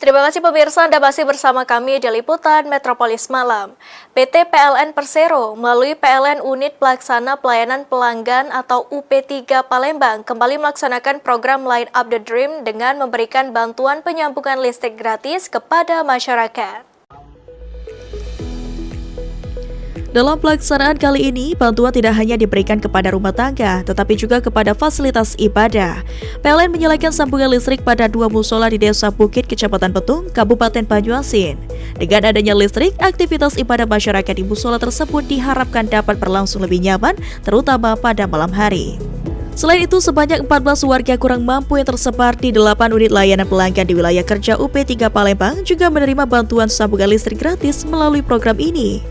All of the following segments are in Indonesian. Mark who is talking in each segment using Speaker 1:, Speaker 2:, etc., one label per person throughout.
Speaker 1: Terima kasih pemirsa, Anda masih bersama kami di Liputan Metropolis Malam. PT PLN Persero melalui PLN Unit Pelaksana Pelayanan Pelanggan atau UP3 Palembang kembali melaksanakan program Light Up the Dream dengan memberikan bantuan penyambungan listrik gratis kepada masyarakat. Dalam pelaksanaan kali ini, bantuan tidak hanya diberikan kepada rumah tangga, tetapi juga kepada fasilitas ibadah. PLN menyalakan sambungan listrik pada 2 musola di Desa Bukit, Kecamatan Petung, Kabupaten Banyuasin. Dengan adanya listrik, aktivitas ibadah masyarakat di musola tersebut diharapkan dapat berlangsung lebih nyaman, terutama pada malam hari. Selain itu, sebanyak 14 warga kurang mampu yang tersebar di 8 unit layanan pelanggan di wilayah kerja UP3 Palembang juga menerima bantuan sambungan listrik gratis melalui program ini.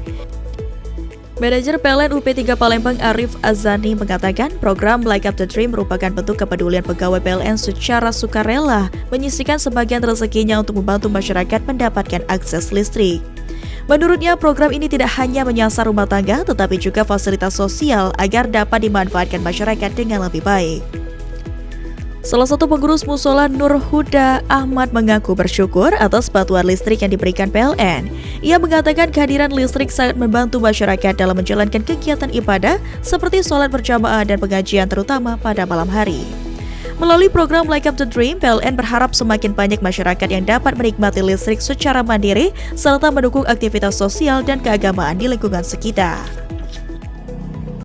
Speaker 1: Manajer PLN UP3 Palembang Arif Azani mengatakan program Light Up the Dream merupakan bentuk kepedulian pegawai PLN secara sukarela menyisihkan sebagian rezekinya untuk membantu masyarakat mendapatkan akses listrik. Menurutnya, program ini tidak hanya menyasar rumah tangga tetapi juga fasilitas sosial agar dapat dimanfaatkan masyarakat dengan lebih baik. Salah satu pengurus musola Nur Huda Ahmad mengaku bersyukur atas bantuan listrik yang diberikan PLN. Ia mengatakan kehadiran listrik sangat membantu masyarakat dalam menjalankan kegiatan ibadah seperti sholat berjamaah dan pengajian terutama pada malam hari. Melalui program Light Up the Dream, PLN berharap semakin banyak masyarakat yang dapat menikmati listrik secara mandiri serta mendukung aktivitas sosial dan keagamaan di lingkungan sekitar.